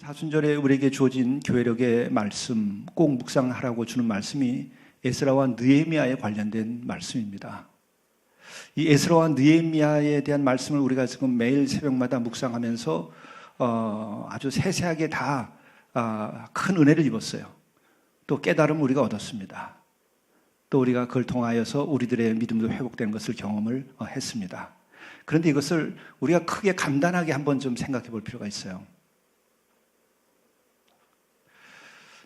사순절에 우리에게 주어진 교회력의 말씀, 꼭 묵상하라고 주는 말씀이 에스라와 느헤미야에 관련된 말씀입니다. 이 에스라와 느헤미야에 대한 말씀을 우리가 지금 매일 새벽마다 묵상하면서 아주 세세하게 다 큰 은혜를 입었어요. 또 깨달음을 우리가 얻었습니다. 또 우리가 그걸 통하여서 우리들의 믿음도 회복된 것을 경험을 했습니다. 그런데 이것을 우리가 크게 간단하게 한번 좀 생각해 볼 필요가 있어요.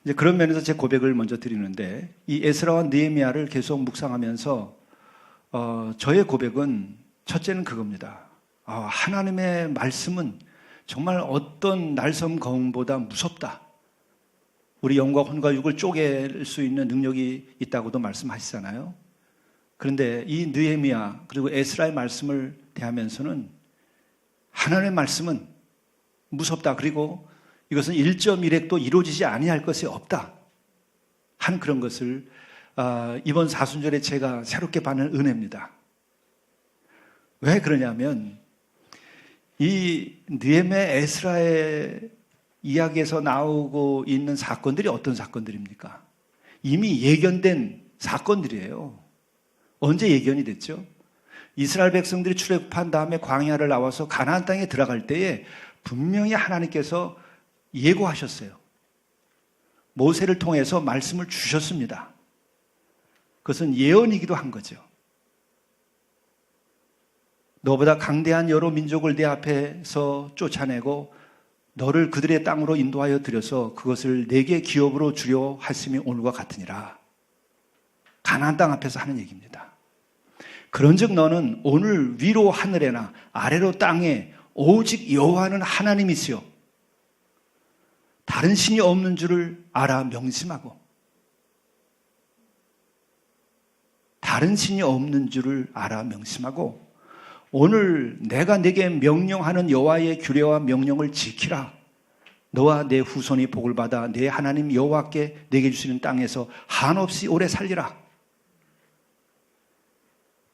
이제 그런 면에서 제 고백을 먼저 드리는데, 이 에스라와 느헤미야를 계속 묵상하면서 저의 고백은 첫째는 그겁니다. 하나님의 말씀은 정말 어떤 날섬 검보다 무섭다. 우리 영과 혼과 육을 쪼갤 수 있는 능력이 있다고도 말씀하시잖아요. 그런데 이 느헤미야 그리고 에스라의 말씀을 대하면서는 하나님의 말씀은 무섭다. 그리고 이것은 1.1핵도 이루어지지 아니할 것이 없다 하는 그런 것을 이번 사순절에 제가 새롭게 받는 은혜입니다. 왜 그러냐면 이 느헤미야 에스라의 이야기에서 나오고 있는 사건들이 어떤 사건들입니까? 이미 예견된 사건들이에요. 언제 예견이 됐죠? 이스라엘 백성들이 출애굽한 다음에 광야를 나와서 가나안 땅에 들어갈 때에 분명히 하나님께서 예고하셨어요. 모세를 통해서 말씀을 주셨습니다. 그것은 예언이기도 한 거죠. 너보다 강대한 여러 민족을 내 앞에서 쫓아내고 너를 그들의 땅으로 인도하여 들여서 그것을 내게 기업으로 주려 하심이 오늘과 같으니라. 가나안 땅 앞에서 하는 얘기입니다. 그런즉 너는 오늘 위로 하늘에나 아래로 땅에 오직 여호와는 하나님이시요 다른 신이 없는 줄을 알아 명심하고, 다른 신이 없는 줄을 알아 명심하고 오늘 내가 네게 명령하는 여호와의 규례와 명령을 지키라. 너와 내 후손이 복을 받아 내 하나님 여호와께 내게 주시는 땅에서 한없이 오래 살리라.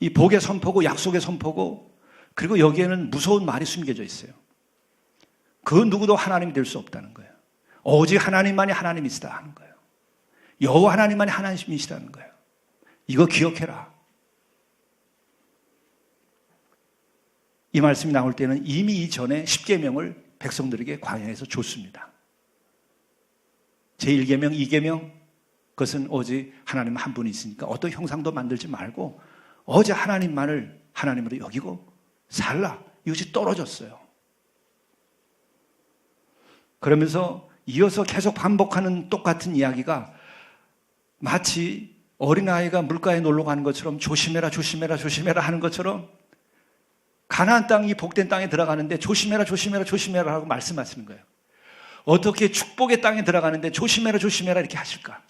이 복의 선포고 약속의 선포고, 그리고 여기에는 무서운 말이 숨겨져 있어요. 그 누구도 하나님이 될 수 없다는 거예요. 오직 하나님만이 하나님이시다 하는 거예요. 여호와 하나님만이 하나님이시다는 거예요. 이거 기억해라. 이 말씀이 나올 때는 이미 이전에 10계명을 백성들에게 광야에서 줬습니다. 제1계명, 2계명, 그것은 오직 하나님 한 분이 있으니까 어떤 형상도 만들지 말고 오직 하나님만을 하나님으로 여기고 살라. 이것이 떨어졌어요. 그러면서 이어서 계속 반복하는 똑같은 이야기가 마치 어린아이가 물가에 놀러 가는 것처럼 조심해라, 조심해라, 조심해라 하는 것처럼 가나안 땅, 이 복된 땅에 들어가는데 조심해라, 조심해라, 조심해라 하고 말씀하시는 거예요. 어떻게 축복의 땅에 들어가는데 조심해라, 조심해라 이렇게 하실까?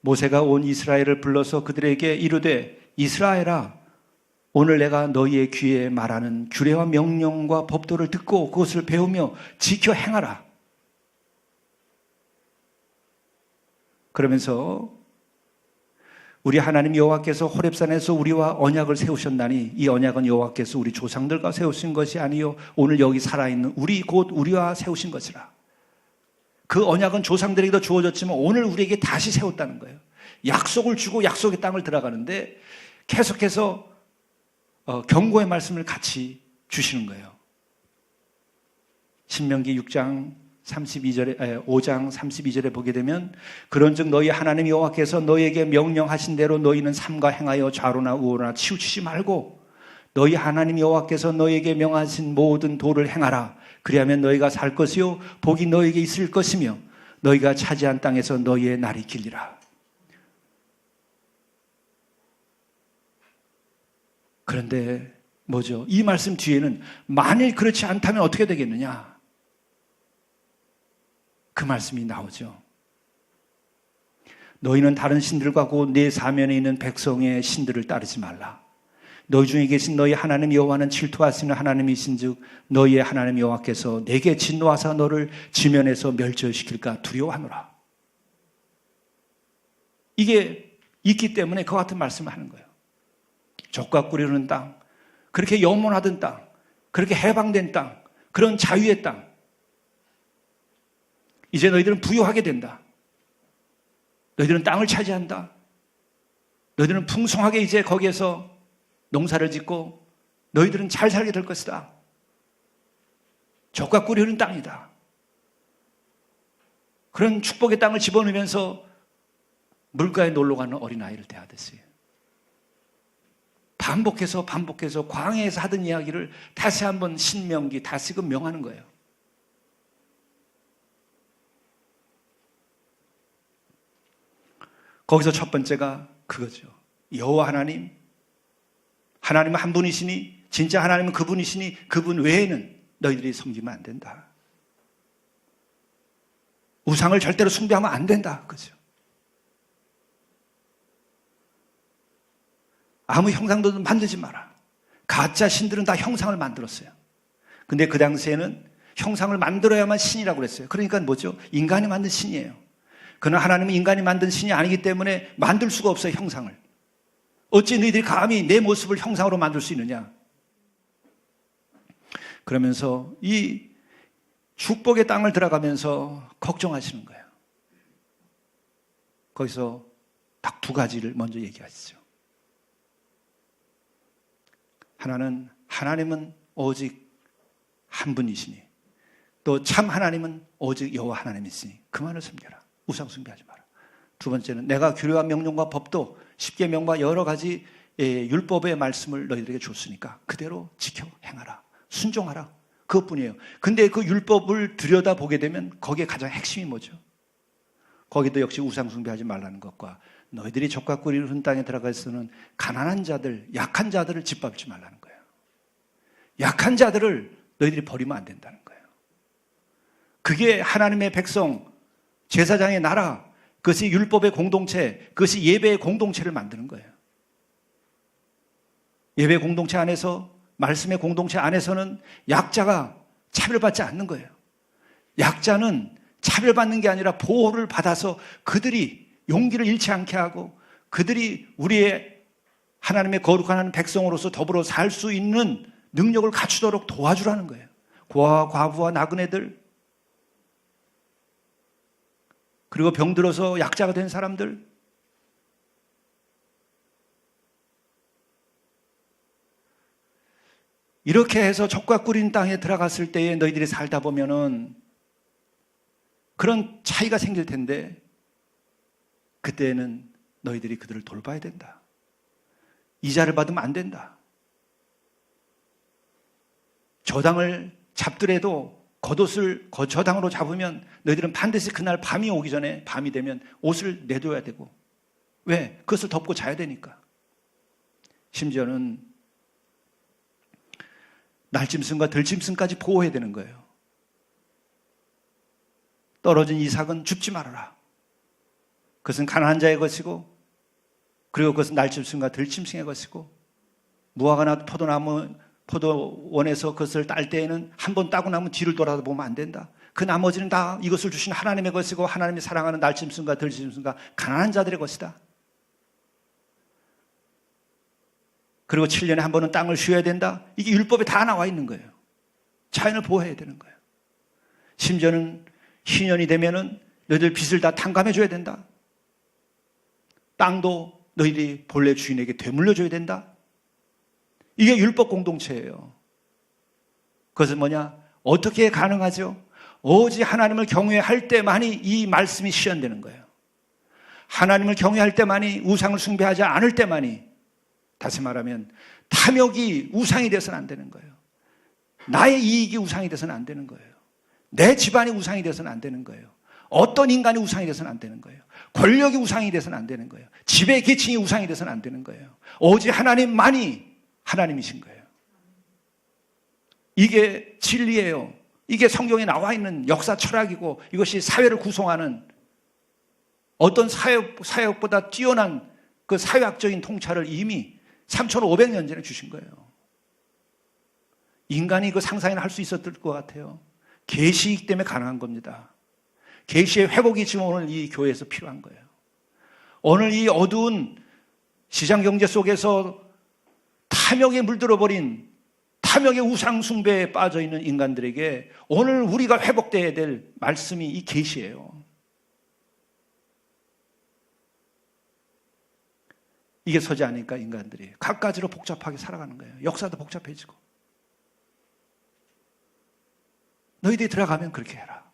모세가 온 이스라엘을 불러서 그들에게 이르되 이스라엘아, 오늘 내가 너희의 귀에 말하는 규례와 명령과 법도를 듣고 그것을 배우며 지켜 행하라. 그러면서 우리 하나님 여호와께서 호렙산에서 우리와 언약을 세우셨나니 이 언약은 여호와께서 우리 조상들과 세우신 것이 아니요 오늘 여기 살아있는 우리 곧 우리와 세우신 것이라. 그 언약은 조상들에게도 주어졌지만 오늘 우리에게 다시 세웠다는 거예요. 약속을 주고 약속의 땅을 들어가는데 계속해서 경고의 말씀을 같이 주시는 거예요. 신명기 5장 32절에 보게 되면 그런즉 너희 하나님 여호와께서 너희에게 명령하신 대로 너희는 삼가 행하여 좌로나 우로나 치우치지 말고 너희 하나님 여호와께서 너희에게 명하신 모든 도를 행하라. 그리하면 너희가 살 것이요 복이 너희에게 있을 것이며 너희가 차지한 땅에서 너희의 날이 길리라. 그런데 뭐죠? 이 말씀 뒤에는 만일 그렇지 않다면 어떻게 되겠느냐? 그 말씀이 나오죠. 너희는 다른 신들과 곧 내 사면에 있는 백성의 신들을 따르지 말라. 너희 중에 계신 너희 하나님 여호와는 질투하시는 하나님이신즉 너희의 하나님 여호와께서 내게 진노하사 너를 지면에서 멸절시킬까 두려워하노라. 이게 있기 때문에 그 같은 말씀을 하는 거예요. 족과 꿀이 흐르는 땅, 그렇게 영원하던 땅, 그렇게 해방된 땅, 그런 자유의 땅. 이제 너희들은 부유하게 된다. 너희들은 땅을 차지한다. 너희들은 풍성하게 이제 거기에서 농사를 짓고 너희들은 잘 살게 될 것이다. 젖과 꿀이 흐르는 땅이다. 그런 축복의 땅을 집어넣으면서 물가에 놀러가는 어린아이를 대하듯이 반복해서 광야에서 하던 이야기를 다시 한번 신명기 다시금 명하는 거예요. 거기서 첫 번째가 그거죠. 여호와 하나님은 한 분이시니, 진짜 하나님은 그분이시니 그분 외에는 너희들이 섬기면 안 된다. 우상을 절대로 숭배하면 안 된다. 그죠? 아무 형상도 만들지 마라. 가짜 신들은 다 형상을 만들었어요. 근데 그 당시에는 형상을 만들어야만 신이라고 그랬어요. 그러니까 뭐죠? 인간이 만든 신이에요. 그러나 하나님은 인간이 만든 신이 아니기 때문에 만들 수가 없어요, 형상을. 어찌 너희들이 감히 내 모습을 형상으로 만들 수 있느냐? 그러면서 이 축복의 땅을 들어가면서 걱정하시는 거예요. 거기서 딱 두 가지를 먼저 얘기하시죠. 하나님은 오직 한 분이시니, 또 참 하나님은 오직 여호와 하나님이시니 그만을 섬겨라. 우상 숭배하지 마라. 두 번째는 내가 규례와 명령과 법도 십계명과 여러 가지 율법의 말씀을 너희들에게 줬으니까 그대로 지켜 행하라. 순종하라. 그것뿐이에요. 근데 그 율법을 들여다보게 되면 거기에 가장 핵심이 뭐죠? 거기도 역시 우상 숭배하지 말라는 것과 너희들이 젖과 꿀이 흐르는 땅에 들어가서는 가난한 자들, 약한 자들을 짓밟지 말라는 거예요. 약한 자들을 너희들이 버리면 안 된다는 거예요. 그게 하나님의 백성, 제사장의 나라, 그것이 율법의 공동체, 그것이 예배의 공동체를 만드는 거예요. 예배 공동체 안에서, 말씀의 공동체 안에서는 약자가 차별받지 않는 거예요. 약자는 차별받는 게 아니라 보호를 받아서 그들이 용기를 잃지 않게 하고 그들이 우리의 하나님의 거룩한 백성으로서 더불어 살 수 있는 능력을 갖추도록 도와주라는 거예요. 고아와 과부와 나그네들, 그리고 병들어서 약자가 된 사람들, 이렇게 해서 젖과 꿀인 땅에 들어갔을 때에 너희들이 살다 보면은 그런 차이가 생길 텐데 그때는 너희들이 그들을 돌봐야 된다. 이자를 받으면 안 된다. 저당을 잡더라도 겉옷을 저당으로 잡으면 너희들은 반드시 그날 밤이 오기 전에, 밤이 되면 옷을 내둬야 되고, 왜? 그것을 덮고 자야 되니까. 심지어는 날짐승과 들짐승까지 보호해야 되는 거예요. 떨어진 이삭은 줍지 말아라. 그것은 가난한 자의 것이고, 그리고 그것은 날짐승과 들짐승의 것이고, 무화과 나무, 포도원에서 그것을 딸 때에는 한 번 따고 나면 뒤를 돌아보면 안 된다. 그 나머지는 다 이것을 주신 하나님의 것이고 하나님이 사랑하는 날짐승과 들짐승과 가난한 자들의 것이다. 그리고 7년에 한 번은 땅을 쉬어야 된다. 이게 율법에 다 나와 있는 거예요. 자연을 보호해야 되는 거예요. 심지어는 희년이 되면은 너희들 빚을 다 탕감해 줘야 된다. 땅도 너희들이 본래 주인에게 되물려 줘야 된다. 이게 율법 공동체예요. 그것은 뭐냐? 어떻게 가능하죠? 오직 하나님을 경외할 때만이 이 말씀이 실현되는 거예요. 하나님을 경외할 때만이, 우상을 숭배하지 않을 때만이, 다시 말하면 탐욕이 우상이 돼서는 안 되는 거예요. 나의 이익이 우상이 돼서는 안 되는 거예요. 내 집안이 우상이 돼서는 안 되는 거예요. 어떤 인간이 우상이 돼서는 안 되는 거예요. 권력이 우상이 돼서는 안 되는 거예요. 지배 계층이 우상이 돼서는 안 되는 거예요. 오직 하나님만이 하나님이신 거예요. 이게 진리예요. 이게 성경에 나와 있는 역사 철학이고, 이것이 사회를 구성하는 어떤 사역보다 뛰어난 그 사회학적인 통찰을 이미 3,500년 전에 주신 거예요. 인간이 그 상상이나 할 수 있었을 것 같아요. 계시이기 때문에 가능한 겁니다. 계시의 회복이 지금 오늘 이 교회에서 필요한 거예요. 오늘 이 어두운 시장 경제 속에서 탐욕에 물들어버린 탐욕의 우상 숭배에 빠져 있는 인간들에게 오늘 우리가 회복되어야 될 말씀이 이 계시예요. 이게 서지 않으니까 인간들이 갖가지로 복잡하게 살아가는 거예요. 역사도 복잡해지고. 너희들이 들어가면 그렇게 해라.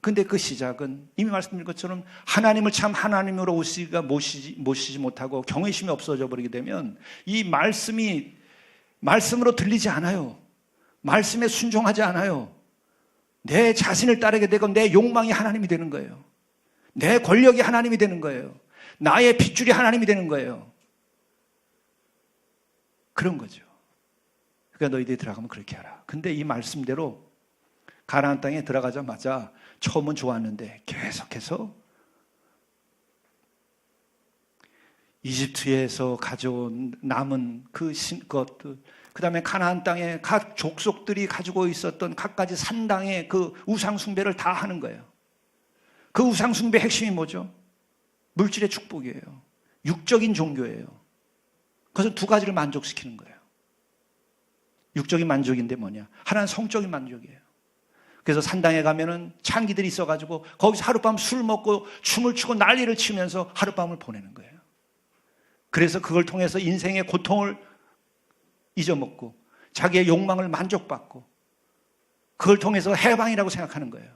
근데 그 시작은 이미 말씀드린 것처럼 하나님을 참 하나님으로 모시지 못하고 경외심이 없어져 버리게 되면 이 말씀이 말씀으로 들리지 않아요. 말씀에 순종하지 않아요. 내 자신을 따르게 되고 내 욕망이 하나님이 되는 거예요. 내 권력이 하나님이 되는 거예요. 나의 핏줄이 하나님이 되는 거예요. 그런 거죠. 그러니까 너희들이 들어가면 그렇게 하라. 근데 이 말씀대로 가나안 땅에 들어가자마자 처음은 좋았는데 계속해서 이집트에서 가져온 남은 것들, 그 다음에 가나안 땅에 각 족속들이 가지고 있었던 각가지 산당의 그 우상 숭배를 다 하는 거예요. 그 우상 숭배 핵심이 뭐죠? 물질의 축복이에요. 육적인 종교예요. 그것은 두 가지를 만족시키는 거예요. 육적인 만족인데 뭐냐? 하나는 성적인 만족이에요. 그래서 산당에 가면은 창기들이 있어가지고 거기서 하룻밤 술 먹고 춤을 추고 난리를 치면서 하룻밤을 보내는 거예요. 그래서 그걸 통해서 인생의 고통을 잊어먹고 자기의 욕망을 만족받고 그걸 통해서 해방이라고 생각하는 거예요.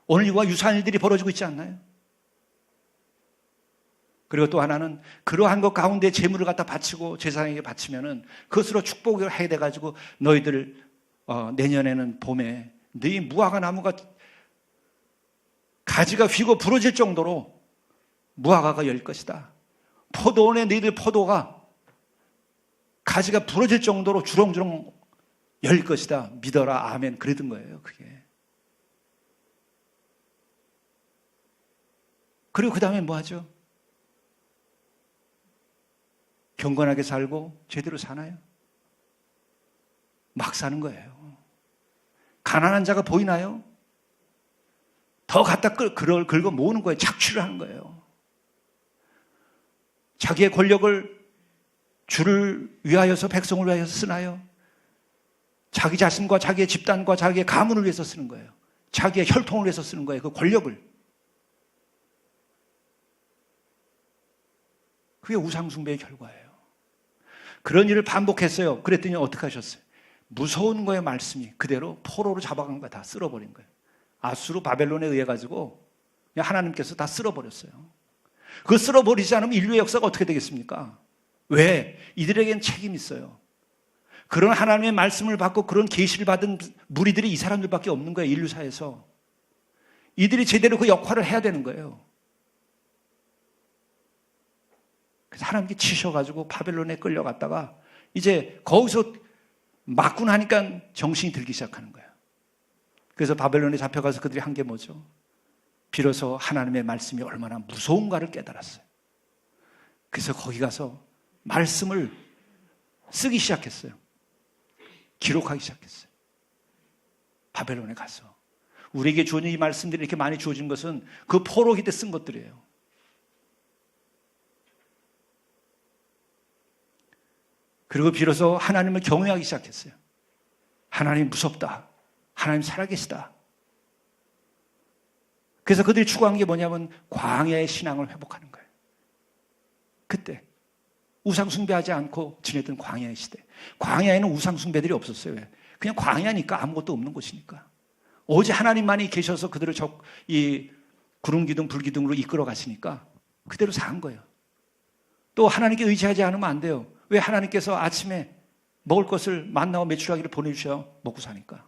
오늘 이와 유사한 일들이 벌어지고 있지 않나요? 그리고 또 하나는 그러한 것 가운데 재물을 갖다 바치고 제사장에게 바치면은 그것으로 축복을 하게 돼가지고 너희들 내년에는 봄에 너희 무화과 나무가 가지가 휘고 부러질 정도로 무화과가 열 것이다. 포도원에 너희들 포도가 가지가 부러질 정도로 주렁주렁 열 것이다. 믿어라. 아멘. 그러던 거예요. 그게. 그리고 그 다음에 뭐 하죠? 경건하게 살고 제대로 사나요? 막 사는 거예요. 가난한 자가 보이나요? 더 갖다 긁어 모으는 거예요. 착취를 하는 거예요. 자기의 권력을 주를 위하여서 백성을 위하여서 쓰나요? 자기 자신과 자기의 집단과 자기의 가문을 위해서 쓰는 거예요. 자기의 혈통을 위해서 쓰는 거예요. 그 권력을. 그게 우상숭배의 결과예요. 그런 일을 반복했어요. 그랬더니 어떻게 하셨어요? 무서운 거예요. 말씀이 그대로 포로로 잡아간 거예요. 다 쓸어버린 거예요. 아수르 바벨론에 의해 가지고 하나님께서 다 쓸어버렸어요. 그 쓸어버리지 않으면 인류의 역사가 어떻게 되겠습니까? 왜? 이들에겐 책임이 있어요. 그런 하나님의 말씀을 받고 그런 계시를 받은 무리들이 이 사람들밖에 없는 거예요. 인류사에서. 이들이 제대로 그 역할을 해야 되는 거예요. 그래서 하나님께 치셔가지고 바벨론에 끌려갔다가 이제 거기서 맞고 나니까 정신이 들기 시작하는 거예요. 그래서 바벨론에 잡혀가서 그들이 한 게 뭐죠? 비로소 하나님의 말씀이 얼마나 무서운가를 깨달았어요. 그래서 거기 가서 말씀을 쓰기 시작했어요. 기록하기 시작했어요. 바벨론에 가서. 우리에게 주어진 이 말씀들이 이렇게 많이 주어진 것은 그 포로기 때 쓴 것들이에요. 그리고 비로소 하나님을 경외하기 시작했어요. 하나님 무섭다. 하나님 살아계시다. 그래서 그들이 추구한 게 뭐냐면 광야의 신앙을 회복하는 거예요. 그때 우상 숭배하지 않고 지냈던 광야의 시대. 광야에는 우상 숭배들이 없었어요. 왜? 그냥 광야니까 아무것도 없는 곳이니까. 오직 하나님만이 계셔서 그들을 이 구름 기둥, 불 기둥으로 이끌어 가시니까 그대로 산 거예요. 또 하나님께 의지하지 않으면 안 돼요. 왜? 하나님께서 아침에 먹을 것을 만나와 메추라기를 보내주셔야 먹고 사니까.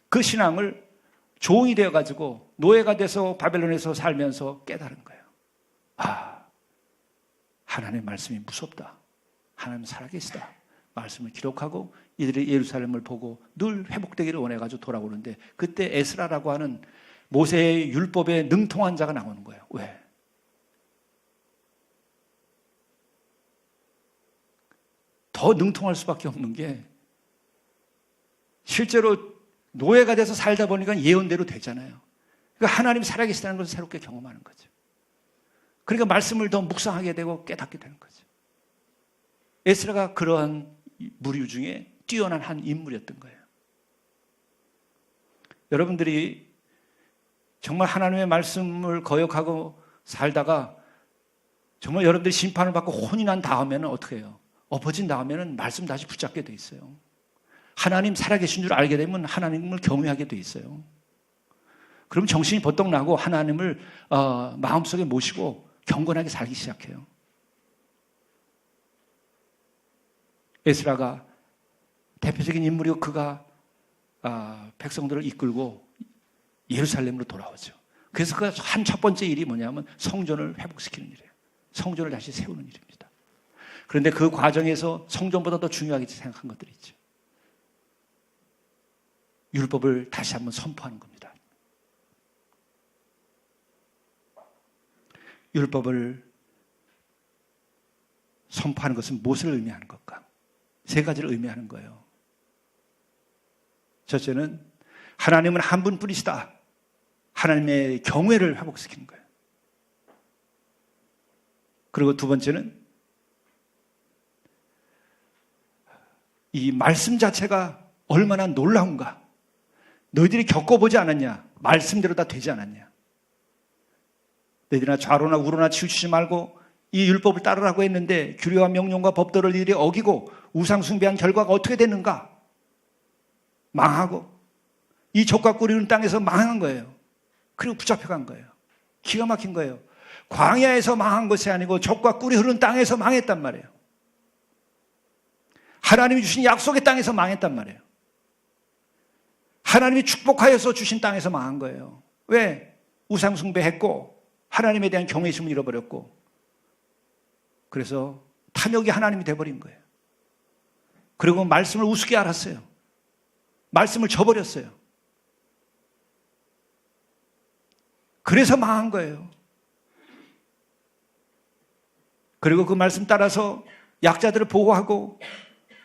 그 신앙을 종이 되어가지고 노예가 돼서 바벨론에서 살면서 깨달은 거예요. 아, 하나님의 말씀이 무섭다. 하나님 살아계시다. 말씀을 기록하고 이들이 예루살렘을 보고 늘 회복되기를 원해가지고 돌아오는데 그때 에스라라고 하는 모세의 율법에 능통한 자가 나오는 거예요. 왜? 더 능통할 수밖에 없는 게 실제로 노예가 돼서 살다 보니까 예언대로 되잖아요. 그러니까 하나님 살아계시다는 것을 새롭게 경험하는 거죠. 그러니까 말씀을 더 묵상하게 되고 깨닫게 되는 거죠. 에스라가 그러한 무리 중에 뛰어난 한 인물이었던 거예요. 여러분들이 정말 하나님의 말씀을 거역하고 살다가 정말 여러분들이 심판을 받고 혼이 난 다음에는 어떻게 해요? 엎어진 다음에는 말씀 다시 붙잡게 돼 있어요. 하나님 살아계신 줄 알게 되면 하나님을 경외하게 돼 있어요. 그럼 정신이 버떡 나고 하나님을 마음속에 모시고 경건하게 살기 시작해요. 에스라가 대표적인 인물이고 그가 백성들을 이끌고 예루살렘으로 돌아오죠. 그래서 그 한 첫 번째 일이 뭐냐면 성전을 회복시키는 일이에요. 성전을 다시 세우는 일입니다. 그런데 그 과정에서 성전보다 더 중요하게 생각한 것들이 있죠. 율법을 다시 한번 선포하는 겁니다. 율법을 선포하는 것은 무엇을 의미하는 것까? 세 가지를 의미하는 거예요. 첫째는 하나님은 한 분뿐이시다. 하나님의 경외를 회복시키는 거예요. 그리고 두 번째는 이 말씀 자체가 얼마나 놀라운가. 너희들이 겪어보지 않았냐? 말씀대로 다 되지 않았냐? 너희들이나 좌로나 우로나 치우치지 말고 이 율법을 따르라고 했는데 규례와 명령과 법도를 이들이 어기고 우상 숭배한 결과가 어떻게 됐는가? 망하고 이 족과 꿀이 흐르는 땅에서 망한 거예요. 그리고 붙잡혀간 거예요. 기가 막힌 거예요. 광야에서 망한 것이 아니고 족과 꿀이 흐르는 땅에서 망했단 말이에요. 하나님이 주신 약속의 땅에서 망했단 말이에요. 하나님이 축복하여서 주신 땅에서 망한 거예요. 왜? 우상 숭배했고 하나님에 대한 경외심을 잃어버렸고 그래서 탐욕이 하나님이 돼버린 거예요. 그리고 말씀을 우습게 알았어요. 말씀을 저버렸어요. 그래서 망한 거예요. 그리고 그 말씀 따라서 약자들을 보호하고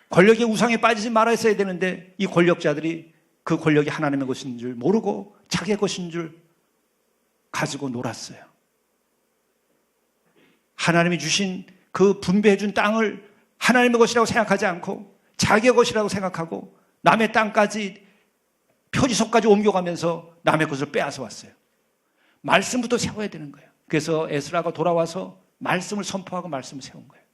권력의 우상에 빠지지 말아야 되는데 이 권력자들이 그 권력이 하나님의 것인 줄 모르고 자기의 것인 줄 가지고 놀았어요. 하나님이 주신 그 분배해 준 땅을 하나님의 것이라고 생각하지 않고 자기의 것이라고 생각하고 남의 땅까지 표지소까지 옮겨가면서 남의 것을 빼앗아 왔어요. 말씀부터 세워야 되는 거예요. 그래서 에스라가 돌아와서 말씀을 선포하고 말씀을 세운 거예요.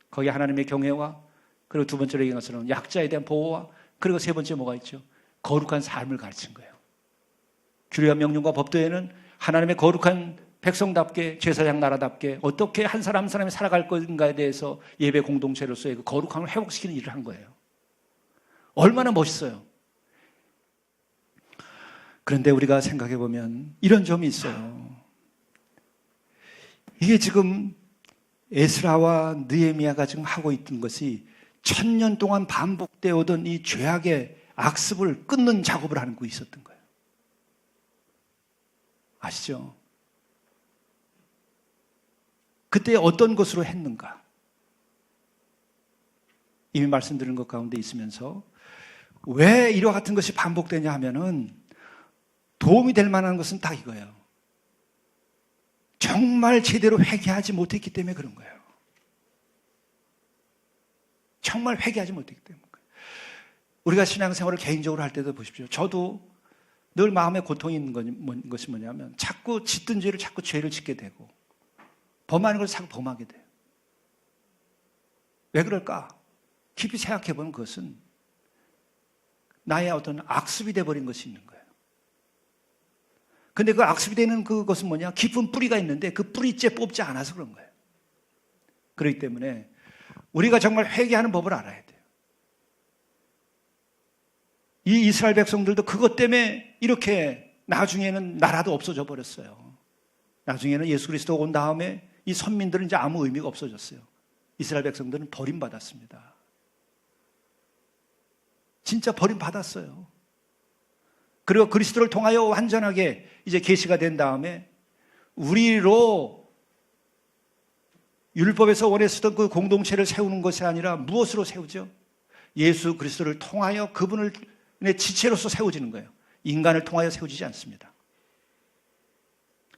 거기에 하나님의 경외와 그리고 두 번째로 얘기한 것처럼 약자에 대한 보호와 그리고 세 번째 뭐가 있죠? 거룩한 삶을 가르친 거예요. 규례와 명령과 법도에는 하나님의 거룩한 백성답게 제사장 나라답게 어떻게 한 사람 한 사람이 살아갈 것인가에 대해서 예배 공동체로서의 그 거룩함을 회복시키는 일을 한 거예요. 얼마나 멋있어요. 그런데 우리가 생각해 보면 이런 점이 있어요. 이게 지금 에스라와 느헤미야가 지금 하고 있던 것이 1000년 동안 반복되어 오던 이 죄악의 악습을 끊는 작업을 하는 거 있었던 거예요. 아시죠? 그때 어떤 것으로 했는가? 이미 말씀드린 것 가운데 있으면서 왜 이와 같은 것이 반복되냐 하면은 도움이 될 만한 것은 딱 이거예요. 정말 제대로 회개하지 못했기 때문에 그런 거예요. 정말 회개하지 못했기 때문에. 우리가 신앙생활을 개인적으로 할 때도 보십시오. 저도 늘 마음에 고통이 있는 것이 뭐냐면 자꾸 짓던 죄를 자꾸 죄를 짓게 되고 범하는 걸 자꾸 범하게 돼요. 왜 그럴까? 깊이 생각해 보면 그것은 나의 어떤 악습이 돼버린 것이 있는 거예요. 근데 그 악습이 되는 그것은 뭐냐? 깊은 뿌리가 있는데 그 뿌리째 뽑지 않아서 그런 거예요. 그렇기 때문에 우리가 정말 회개하는 법을 알아야 돼요. 이 이스라엘 백성들도 그것 때문에 이렇게 나중에는 나라도 없어져 버렸어요. 나중에는 예수 그리스도가 온 다음에 이 선민들은 이제 아무 의미가 없어졌어요. 이스라엘 백성들은 버림받았습니다. 진짜 버림받았어요. 그리고 그리스도를 통하여 완전하게 이제 계시가 된 다음에 우리로 율법에서 원했었던 그 공동체를 세우는 것이 아니라 무엇으로 세우죠? 예수 그리스도를 통하여 그분의 지체로서 세워지는 거예요. 인간을 통하여 세워지지 않습니다.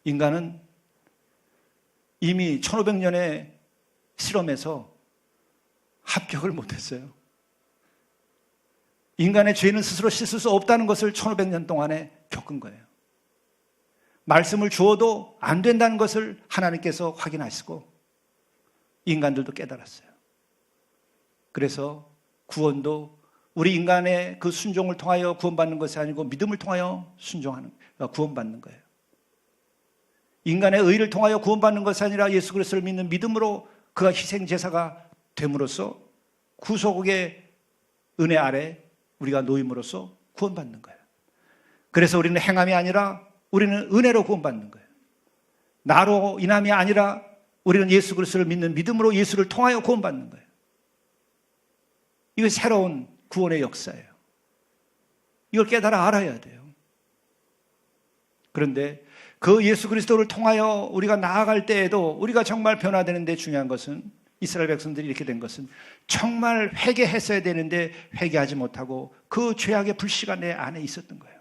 인간은 이미 1500년의 실험에서 합격을 못했어요. 인간의 죄는 스스로 씻을 수 없다는 것을 1500년 동안에 겪은 거예요. 말씀을 주어도 안 된다는 것을 하나님께서 확인하시고 인간들도 깨달았어요. 그래서 구원도 우리 인간의 그 순종을 통하여 구원받는 것이 아니고 믿음을 통하여 구원받는 거예요. 인간의 의를 통하여 구원받는 것이 아니라 예수 그리스도를 믿는 믿음으로 그가 희생제사가 됨으로써 구속의 은혜 아래 우리가 놓임으로써 구원받는 거예요. 그래서 우리는 행함이 아니라 우리는 은혜로 구원받는 거예요. 나로 인함이 아니라 우리는 예수 그리스도를 믿는 믿음으로 예수를 통하여 구원받는 거예요. 이거 새로운 구원의 역사예요. 이걸 깨달아 알아야 돼요. 그런데 그 예수 그리스도를 통하여 우리가 나아갈 때에도 우리가 정말 변화되는데 중요한 것은 이스라엘 백성들이 이렇게 된 것은 정말 회개했어야 되는데 회개하지 못하고 그 죄악의 불씨가 내 안에 있었던 거예요.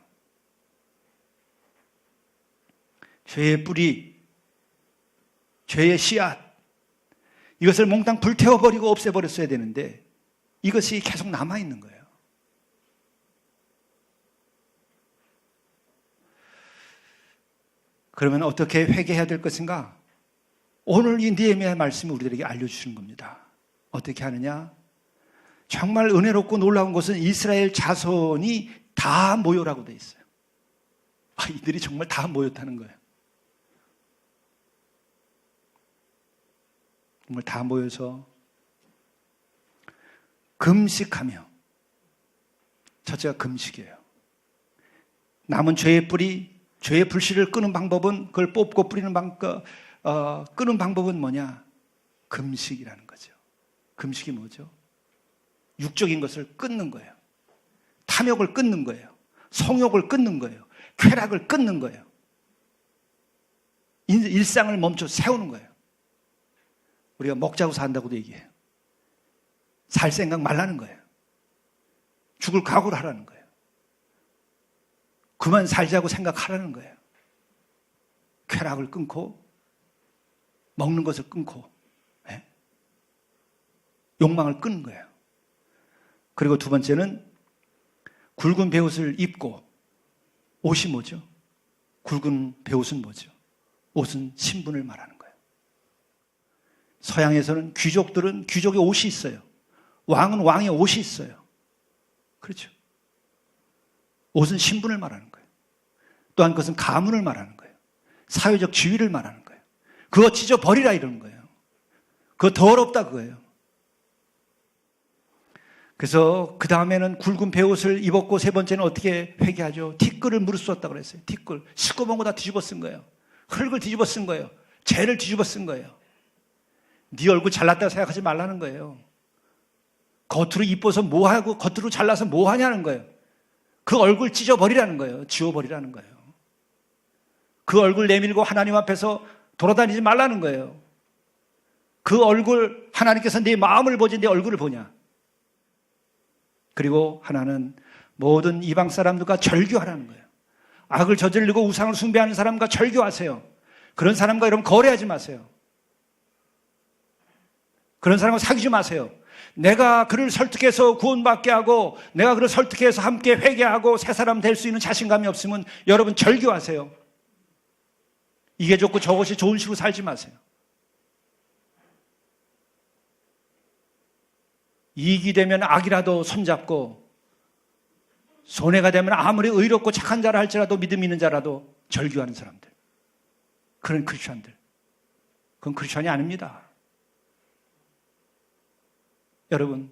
죄의 뿌리, 죄의 씨앗, 이것을 몽땅 불태워버리고 없애버렸어야 되는데 이것이 계속 남아있는 거예요. 그러면 어떻게 회개해야 될 것인가? 오늘 이 느헤미야의 말씀이 우리들에게 알려주시는 겁니다. 어떻게 하느냐? 정말 은혜롭고 놀라운 것은 이스라엘 자손이 다 모여라고 되어 있어요. 이들이 정말 다 모였다는 거예요. 정말 다 모여서 금식하며, 첫째가 금식이에요. 남은 죄의 뿌리, 죄의 불씨를 끄는 방법은, 그걸 뽑고 뿌리는 끄는 방법은 뭐냐? 금식이라는 거죠. 금식이 뭐죠? 육적인 것을 끊는 거예요. 탐욕을 끊는 거예요. 성욕을 끊는 거예요. 쾌락을 끊는 거예요. 일상을 멈춰 세우는 거예요. 우리가 먹자고 산다고도 얘기해요. 살 생각 말라는 거예요. 죽을 각오를 하라는 거예요. 그만 살자고 생각하라는 거예요. 쾌락을 끊고 먹는 것을 끊고 욕망을 끊는 거예요. 그리고 두 번째는 굵은 베옷을 입고, 옷이 뭐죠? 굵은 베옷은 뭐죠? 옷은 신분을 말하는 거예요. 서양에서는 귀족들은 귀족의 옷이 있어요. 왕은 왕의 옷이 있어요. 그렇죠? 옷은 신분을 말하는 거예요. 또한 그것은 가문을 말하는 거예요. 사회적 지위를 말하는 거예요. 그거 찢어버리라 이러는 거예요. 그거 더럽다 그거예요. 그래서 그 다음에는 굵은 베옷을 입었고, 세 번째는 어떻게 회개하죠? 티끌을 무르쓰었다고 그랬어요. 티끌. 씻고 거 다 뒤집어 쓴 거예요. 흙을 뒤집어 쓴 거예요. 죄를 뒤집어 쓴 거예요. 네 얼굴 잘났다고 생각하지 말라는 거예요. 겉으로 이뻐서 뭐하고 겉으로 잘나서 뭐하냐는 거예요. 그 얼굴 찢어버리라는 거예요. 지워버리라는 거예요. 그 얼굴 내밀고 하나님 앞에서 돌아다니지 말라는 거예요. 그 얼굴, 하나님께서 네 마음을 보지 네 얼굴을 보냐. 그리고 하나는 모든 이방 사람들과 절교하라는 거예요. 악을 저지르고 우상을 숭배하는 사람과 절교하세요. 그런 사람과 여러분 거래하지 마세요. 그런 사람과 사귀지 마세요. 내가 그를 설득해서 구원받게 하고, 내가 그를 설득해서 함께 회개하고 새 사람 될 수 있는 자신감이 없으면 여러분 절교하세요. 이게 좋고 저것이 좋은 식으로 살지 마세요. 이익이 되면 악이라도 손잡고, 손해가 되면 아무리 의롭고 착한 자라 할지라도 믿음 있는 자라도 절교하는 사람들, 그런 크리스천들, 그건 크리스천이 아닙니다. 여러분,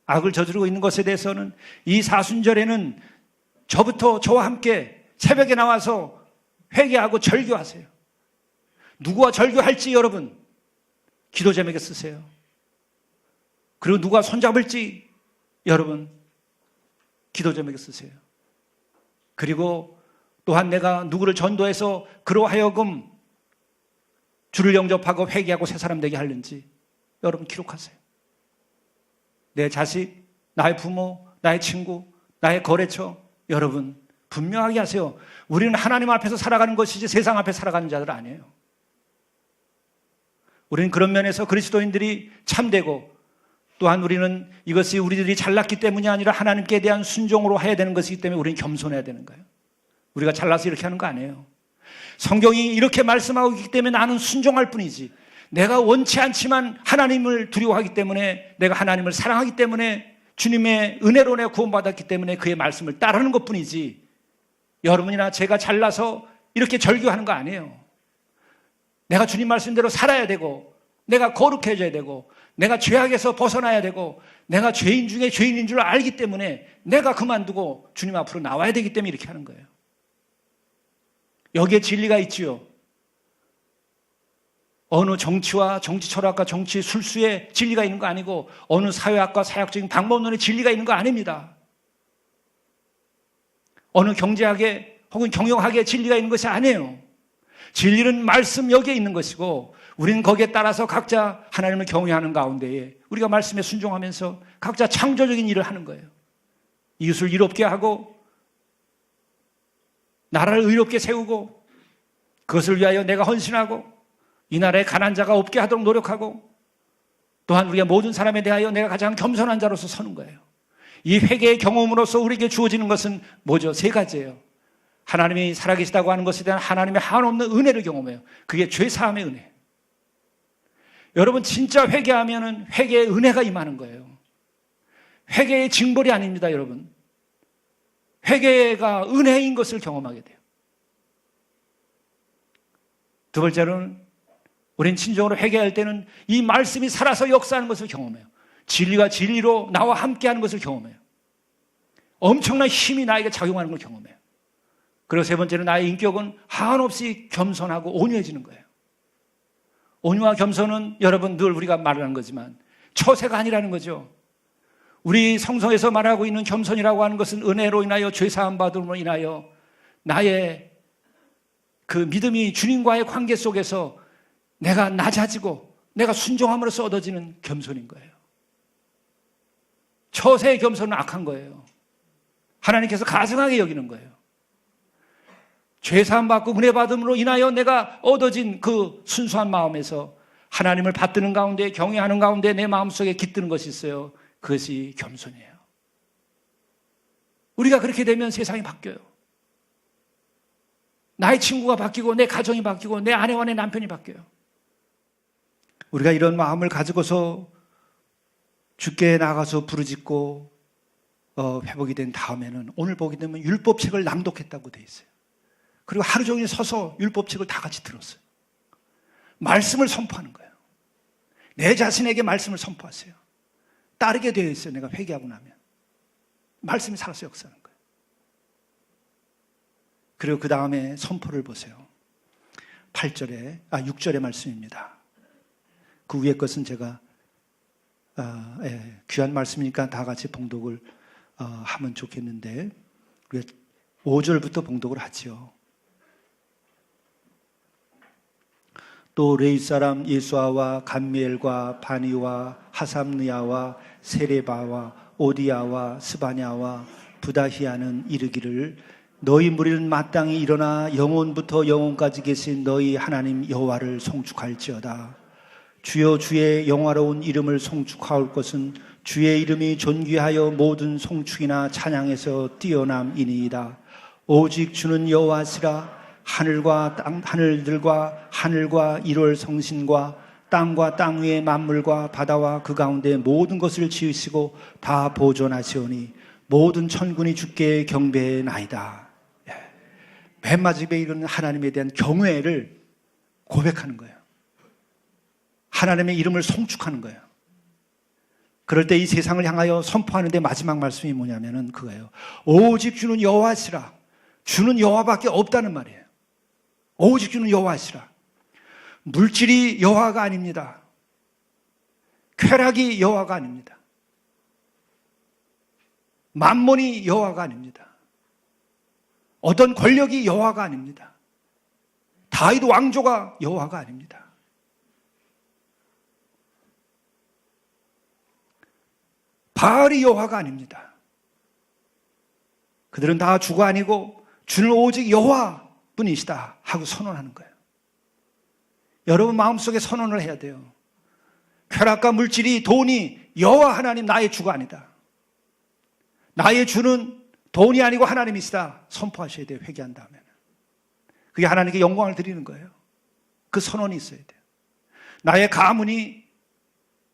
악을 저지르고 있는 것에 대해서는 이 사순절에는 저와 함께 새벽에 나와서 회개하고 절교하세요. 누구와 절교할지 여러분 기도 제목에 쓰세요. 그리고 누가 손잡을지 여러분 기도 제목에 쓰세요. 그리고 또한 내가 누구를 전도해서 그로 하여금 주를 영접하고 회개하고 새 사람 되게 하는지 여러분 기록하세요. 내 자식, 나의 부모, 나의 친구, 나의 거래처, 여러분 분명하게 하세요. 우리는 하나님 앞에서 살아가는 것이지 세상 앞에 살아가는 자들 아니에요. 우리는 그런 면에서 그리스도인들이 참되고 또한 우리는 이것이 우리들이 잘났기 때문이 아니라 하나님께 대한 순종으로 해야 되는 것이기 때문에 우리는 겸손해야 되는 거예요. 우리가 잘나서 이렇게 하는 거 아니에요. 성경이 이렇게 말씀하고 있기 때문에 나는 순종할 뿐이지, 내가 원치 않지만 하나님을 두려워하기 때문에, 내가 하나님을 사랑하기 때문에, 주님의 은혜로 내가 구원받았기 때문에 그의 말씀을 따르는 것뿐이지, 여러분이나 제가 잘나서 이렇게 절규하는 거 아니에요. 내가 주님 말씀대로 살아야 되고, 내가 거룩해져야 되고, 내가 죄악에서 벗어나야 되고, 내가 죄인 중에 죄인인 줄 알기 때문에 내가 그만두고 주님 앞으로 나와야 되기 때문에 이렇게 하는 거예요. 여기에 진리가 있지요. 어느 정치와 정치 철학과 정치 술수에 진리가 있는 거 아니고, 어느 사회학과 사회학적인 방법론에 진리가 있는 거 아닙니다. 어느 경제학에 혹은 경영학에 진리가 있는 것이 아니에요. 진리는 말씀 여기에 있는 것이고, 우리는 거기에 따라서 각자 하나님을 경외하는 가운데에 우리가 말씀에 순종하면서 각자 창조적인 일을 하는 거예요. 이웃을 이롭게 하고, 나라를 의롭게 세우고, 그것을 위하여 내가 헌신하고, 이 나라에 가난한 자가 없게 하도록 노력하고, 또한 우리가 모든 사람에 대하여 내가 가장 겸손한 자로서 서는 거예요. 이 회개의 경험으로서 우리에게 주어지는 것은 뭐죠? 세 가지예요. 하나님이 살아계시다고 하는 것에 대한 하나님의 한없는 은혜를 경험해요. 그게 죄사함의 은혜. 여러분, 진짜 회개하면은 회개의 은혜가 임하는 거예요. 회개의 징벌이 아닙니다, 여러분. 회개가 은혜인 것을 경험하게 돼요. 두 번째로는 우린 진정으로 회개할 때는 이 말씀이 살아서 역사하는 것을 경험해요. 진리가 진리로 나와 함께하는 것을 경험해요. 엄청난 힘이 나에게 작용하는 걸 경험해요. 그리고 세 번째는 나의 인격은 한없이 겸손하고 온유해지는 거예요. 온유와 겸손은 여러분 늘 우리가 말하는 거지만 처세가 아니라는 거죠. 우리 성서에서 말하고 있는 겸손이라고 하는 것은 은혜로 인하여 죄사함 받음으로 인하여 나의 그 믿음이 주님과의 관계 속에서 내가 낮아지고 내가 순종함으로써 얻어지는 겸손인 거예요. 처세의 겸손은 악한 거예요. 하나님께서 가증하게 여기는 거예요. 죄사함 받고 은혜 받음으로 인하여 내가 얻어진 그 순수한 마음에서 하나님을 받드는 가운데, 경외하는 가운데 내 마음속에 깃드는 것이 있어요. 그것이 겸손이에요. 우리가 그렇게 되면 세상이 바뀌어요. 나의 친구가 바뀌고, 내 가정이 바뀌고, 내 아내와 내 남편이 바뀌어요. 우리가 이런 마음을 가지고서 주께 나가서 부르짖고 회복이 된 다음에는 오늘 보게 되면 율법책을 낭독했다고 돼 있어요. 그리고 하루 종일 서서 율법책을 다 같이 들었어요. 말씀을 선포하는 거예요. 내 자신에게 말씀을 선포하세요. 따르게 되어 있어요. 내가 회개하고 나면 말씀이 살아서 역사하는 거예요. 그리고 그 다음에 선포를 보세요. 6절의 말씀입니다. 그 위에 것은 제가 귀한 말씀이니까 다 같이 봉독을 하면 좋겠는데, 5절부터 봉독을 하지요. 또 레위 사람 예수아와 감미엘과 바니와 하삼느야와 세레바와 오디야와 스바냐와 부다히야는 이르기를, 너희 무리는 마땅히 일어나 영원부터 영원까지 계신 너희 하나님 여호와를 송축할지어다. 주여, 주의 영화로운 이름을 송축하올 것은 주의 이름이 존귀하여 모든 송축이나 찬양에서 뛰어남이니이다. 오직 주는 여호와시라. 하늘들과 하늘과 1월 성신과 땅과 땅 위의 만물과 바다와 그 가운데 모든 것을 지으시고 다 보존하시오니 모든 천군이 주께 경배나이다. 맨 마지막에 이런 하나님에 대한 경외를 고백하는 거예요. 하나님의 이름을 송축하는 거예요. 그럴 때 이 세상을 향하여 선포하는데 마지막 말씀이 뭐냐면은 그거예요. 오직 주는 여호와시라. 주는 여호와밖에 없다는 말이에요. 오직 주는 여호와시라. 물질이 여호와가 아닙니다. 쾌락이 여호와가 아닙니다. 만몬이 여호와가 아닙니다. 어떤 권력이 여호와가 아닙니다. 다윗 왕조가 여호와가 아닙니다. 바알이 여호와가 아닙니다. 그들은 다 주가 아니고 주는 오직 여호와 뿐이시다 하고 선언하는 거예요. 여러분 마음속에 선언을 해야 돼요. 쾌락과 물질이, 돈이 여호와 하나님 나의 주가 아니다. 나의 주는 돈이 아니고 하나님이시다. 선포하셔야 돼요. 회개한 다음에는. 그게 하나님께 영광을 드리는 거예요. 그 선언이 있어야 돼요. 나의 가문이,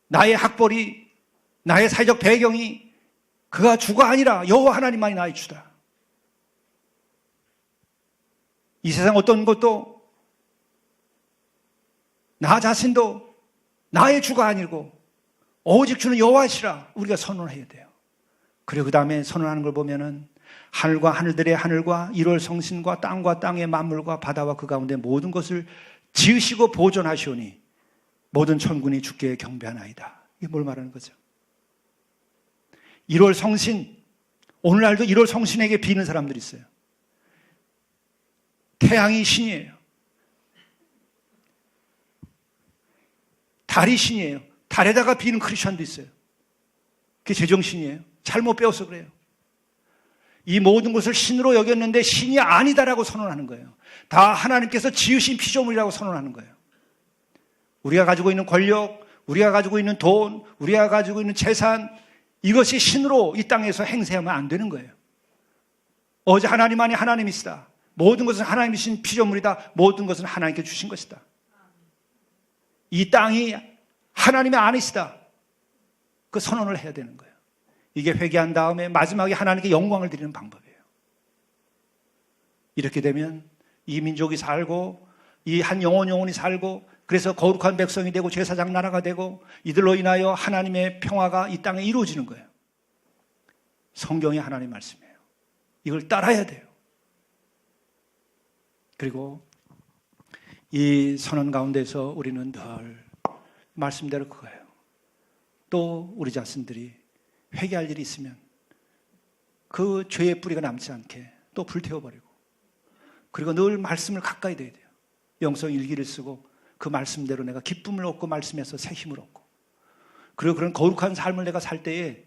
나의 학벌이, 나의 사회적 배경이 그가 주가 아니라 여호와 하나님만이 나의 주다. 이 세상 어떤 것도 나 자신도 나의 주가 아니고 오직 주는 여호와시라 우리가 선언해야 돼요. 그리고 그 다음에 선언하는 걸 보면은 하늘과 하늘들의 하늘과 1월 성신과 땅과 땅의 만물과 바다와 그 가운데 모든 것을 지으시고 보존하시오니 모든 천군이 주께 경배하나이다. 이게 뭘 말하는 거죠? 1월 성신, 오늘날도 1월 성신에게 비는 사람들이 있어요. 태양이 신이에요. 달이 신이에요. 달에다가 비는 크리스천도 있어요. 그게 제정신이에요. 잘못 배워서 그래요. 이 모든 것을 신으로 여겼는데 신이 아니다라고 선언하는 거예요. 다 하나님께서 지으신 피조물이라고 선언하는 거예요. 우리가 가지고 있는 권력, 우리가 가지고 있는 돈, 우리가 가지고 있는 재산, 이것이 신으로 이 땅에서 행세하면 안 되는 거예요. 어제 하나님만이 하나님이시다. 모든 것은 하나님이신 피조물이다. 모든 것은 하나님께 주신 것이다. 이 땅이 하나님의 아니시다. 그 선언을 해야 되는 거예요. 이게 회개한 다음에 마지막에 하나님께 영광을 드리는 방법이에요. 이렇게 되면 이 민족이 살고 이 한 영혼이 살고 그래서 거룩한 백성이 되고 제사장 나라가 되고 이들로 인하여 하나님의 평화가 이 땅에 이루어지는 거예요. 성경이 하나님의 말씀이에요. 이걸 따라야 돼요. 그리고 이 선언 가운데서 우리는 늘 말씀대로 그거예요. 또 우리 자신들이 회개할 일이 있으면 그 죄의 뿌리가 남지 않게 또 불태워버리고 그리고 늘 말씀을 가까이 둬야 돼요. 영성 일기를 쓰고 그 말씀대로 내가 기쁨을 얻고 말씀에서 새 힘을 얻고 그리고 그런 거룩한 삶을 내가 살 때에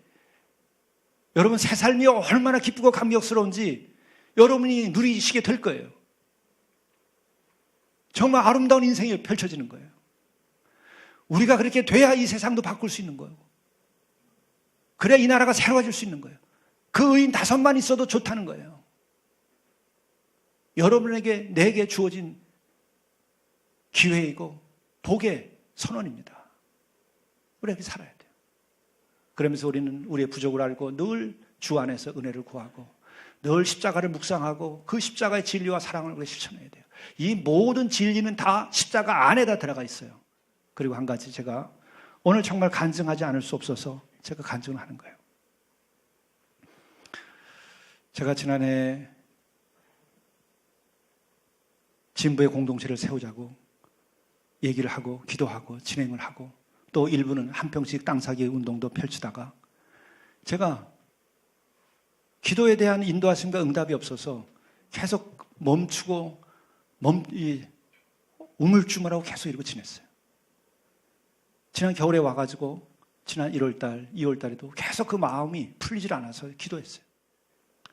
여러분 새 삶이 얼마나 기쁘고 감격스러운지 여러분이 누리시게 될 거예요. 정말 아름다운 인생이 펼쳐지는 거예요. 우리가 그렇게 돼야 이 세상도 바꿀 수 있는 거예요. 그래야 이 나라가 새로워질 수 있는 거예요. 그 의인 5만 있어도 좋다는 거예요. 여러분에게 내게 주어진 기회이고 복의 선언입니다. 우리에게 살아야 돼요. 그러면서 우리는 우리의 부족을 알고 늘 주 안에서 은혜를 구하고 늘 십자가를 묵상하고 그 십자가의 진리와 사랑을 우리가 실천해야 돼요. 이 모든 진리는 다 십자가 안에다 들어가 있어요. 그리고 한 가지 제가 오늘 정말 간증하지 않을 수 없어서 제가 간증을 하는 거예요. 제가 지난해 진부의 공동체를 세우자고 얘기를 하고 기도하고 진행을 하고 또 일부는 한 평씩 땅 사기 운동도 펼치다가 제가 기도에 대한 인도하심과 응답이 없어서 계속 멈추고 우물쭈물하고 계속 이러고 지냈어요. 지난 겨울에 와가지고 지난 1월달, 2월달에도 계속 그 마음이 풀리질 않아서 기도했어요.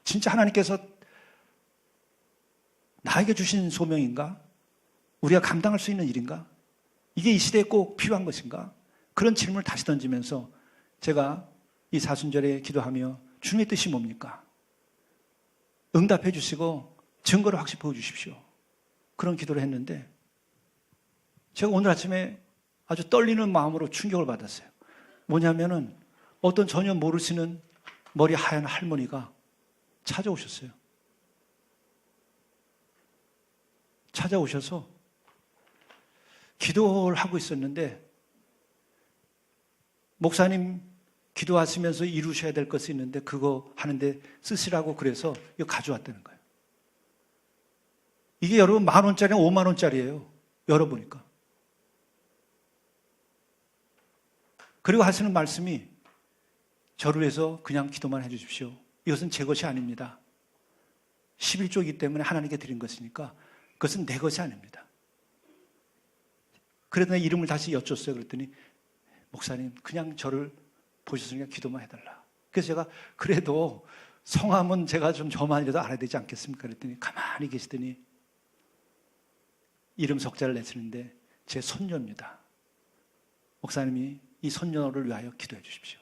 진짜 하나님께서 나에게 주신 소명인가? 우리가 감당할 수 있는 일인가? 이게 이 시대에 꼭 필요한 것인가? 그런 질문을 다시 던지면서 제가 이 사순절에 기도하며 주님의 뜻이 뭡니까? 응답해 주시고 증거를 확실히 보여주십시오. 그런 기도를 했는데 제가 오늘 아침에 아주 떨리는 마음으로 충격을 받았어요. 뭐냐면은 어떤 전혀 모르시는 머리 하얀 할머니가 찾아오셨어요. 찾아오셔서 기도를 하고 있었는데 목사님 기도하시면서 이루셔야 될 것이 있는데 그거 하는데 쓰시라고 그래서 이거 가져왔다는 거예요. 이게 여러분 10,000원짜리 50,000원짜리예요. 열어보니까. 그리고 하시는 말씀이 저를 위해서 그냥 기도만 해주십시오. 이것은 제 것이 아닙니다. 11조이기 때문에 하나님께 드린 것이니까 그것은 내 것이 아닙니다. 그래도 내 이름을 다시 여쭸어요. 그랬더니 목사님 그냥 저를 보셨으니까 기도만 해달라. 그래서 제가 그래도 성함은 제가 좀 저만이라도 알아야 되지 않겠습니까? 그랬더니 가만히 계시더니 이름 석자를 내시는데 제 손녀입니다. 목사님이 이 손녀를 위하여 기도해 주십시오.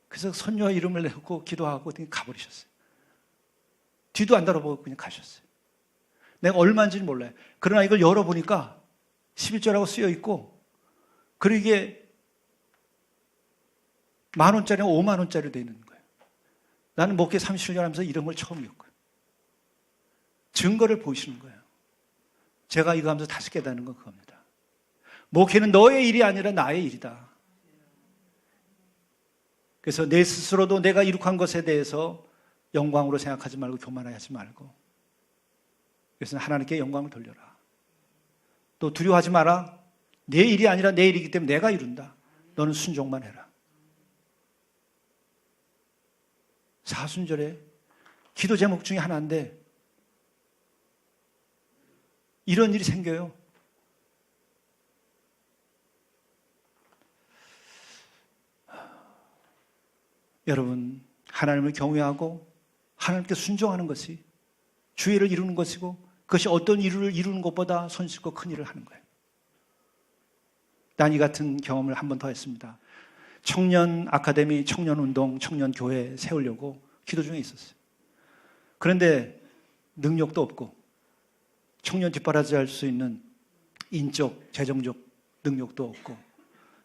그래서 손녀 이름을 내고 기도하고 가버리셨어요. 뒤도 안 돌아보고 그냥 가셨어요. 내가 얼마인지는 몰라요. 그러나 이걸 열어보니까 11조라고 쓰여 있고, 그리고 이게 10,000원짜리가 50,000원짜리로 되어 있는 거예요. 나는 목회 30년 하면서 이런 걸 처음 겪어요. 증거를 보이시는 거예요. 제가 이거 하면서 다시 깨닫는 건 그겁니다. 목회는 너의 일이 아니라 나의 일이다. 그래서 내 스스로도 내가 이룩한 것에 대해서 영광으로 생각하지 말고 교만하지 말고, 그래서 하나님께 영광을 돌려라. 또 두려워하지 마라. 내 일이 아니라 내 일이기 때문에 내가 이룬다. 너는 순종만 해라. 사순절에 기도 제목 중에 하나인데 이런 일이 생겨요. 여러분, 하나님을 경외하고 하나님께 순종하는 것이 주의를 이루는 것이고, 그것이 어떤 일을 이루는 것보다 손쉽고 큰 일을 하는 거예요. 난 이 같은 경험을 한 번 더 했습니다. 청년 아카데미, 청년 운동, 청년 교회 세우려고 기도 중에 있었어요. 그런데 능력도 없고 청년 뒷바라지할 수 있는 인적, 재정적 능력도 없고,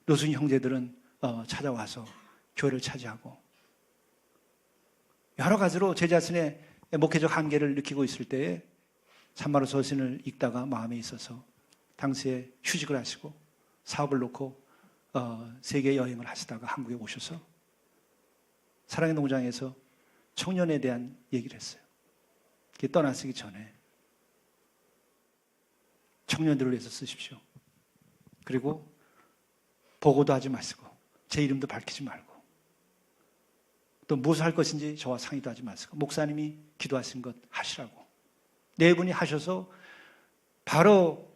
노순 형제들은 찾아와서 교회를 차지하고, 여러 가지로 제 자신의 목회적 한계를 느끼고 있을 때에 산마루 서신을 읽다가 마음에 있어서 당시에 휴직을 하시고 사업을 놓고 세계 여행을 하시다가 한국에 오셔서 사랑의 농장에서 청년에 대한 얘기를 했어요. 떠나시기 전에 청년들을 위해서 쓰십시오. 그리고 보고도 하지 마시고 제 이름도 밝히지 말고 또 무엇을 할 것인지 저와 상의도 하지 마시고 목사님이 기도하신 것 하시라고 네 분이 하셔서 바로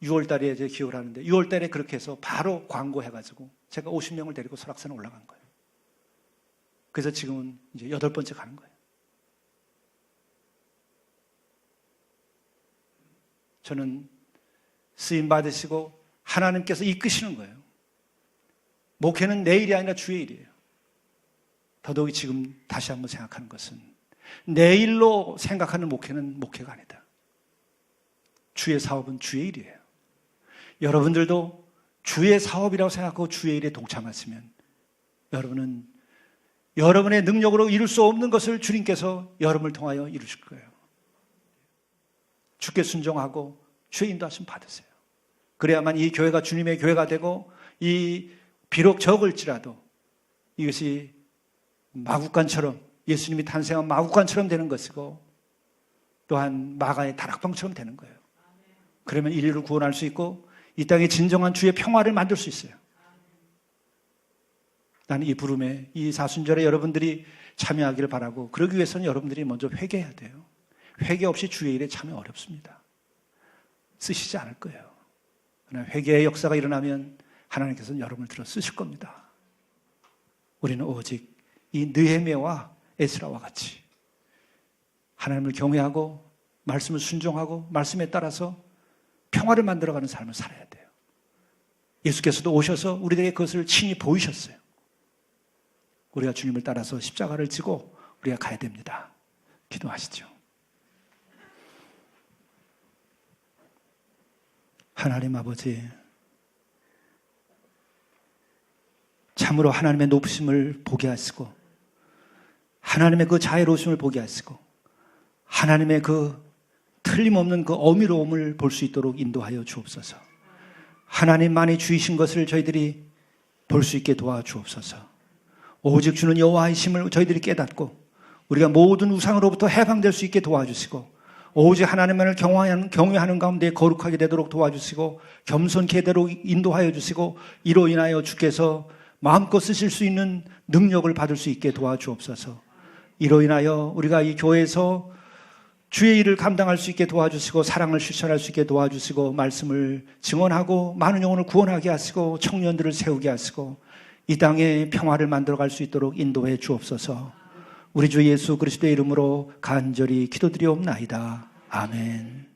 6월 달에 제 기억을 하는데 6월 달에 그렇게 해서 바로 광고해가지고 제가 50명을 데리고 설악산에 올라간 거예요. 그래서 지금은 이제 8번째 가는 거예요. 저는 쓰임 받으시고 하나님께서 이끄시는 거예요. 목회는 내 일이 아니라 주의 일이에요. 더더욱이 지금 다시 한번 생각하는 것은 내 일로 생각하는 목회는 목회가 아니다. 주의 사업은 주의 일이에요. 여러분들도 주의 사업이라고 생각하고 주의 일에 동참하시면 여러분은 여러분의 능력으로 이룰 수 없는 것을 주님께서 여러분을 통하여 이루실 거예요. 주께 순종하고 주의 인도하심 받으세요. 그래야만 이 교회가 주님의 교회가 되고 이 비록 적을지라도 이것이 마국간처럼 예수님이 탄생한 마국간처럼 되는 것이고 또한 마가의 다락방처럼 되는 거예요. 그러면 인류를 구원할 수 있고 이 땅에 진정한 주의 평화를 만들 수 있어요. 나는 이 부름에 이 사순절에 여러분들이 참여하기를 바라고 그러기 위해서는 여러분들이 먼저 회개해야 돼요. 회개 없이 주의 일에 참여 어렵습니다. 쓰시지 않을 거예요. 그러나 회개의 역사가 일어나면 하나님께서는 여러분을 들어 쓰실 겁니다. 우리는 오직 이 느헤미야와 에스라와 같이 하나님을 경외하고 말씀을 순종하고 말씀에 따라서 평화를 만들어가는 삶을 살아야 돼요. 예수께서도 오셔서 우리에게 그것을 친히 보이셨어요. 우리가 주님을 따라서 십자가를 지고 우리가 가야 됩니다. 기도하시죠. 하나님 아버지, 참으로 하나님의 높으심을 보게 하시고 하나님의 그 자애로우심을 보게 하시고 하나님의 그 틀림없는 그 어미로움을 볼 수 있도록 인도하여 주옵소서. 하나님만이 주이신 것을 저희들이 볼 수 있게 도와주옵소서. 오직 주는 여호와이심을 저희들이 깨닫고 우리가 모든 우상으로부터 해방될 수 있게 도와주시고 오직 하나님만을 경외하는 가운데 거룩하게 되도록 도와주시고 겸손케 되도록 인도하여 주시고 이로 인하여 주께서 마음껏 쓰실 수 있는 능력을 받을 수 있게 도와주옵소서. 이로 인하여 우리가 이 교회에서 주의 일을 감당할 수 있게 도와주시고 사랑을 실천할 수 있게 도와주시고 말씀을 증언하고 많은 영혼을 구원하게 하시고 청년들을 세우게 하시고 이 땅에 평화를 만들어갈 수 있도록 인도해 주옵소서. 우리 주 예수 그리스도의 이름으로 간절히 기도드리옵나이다. 아멘.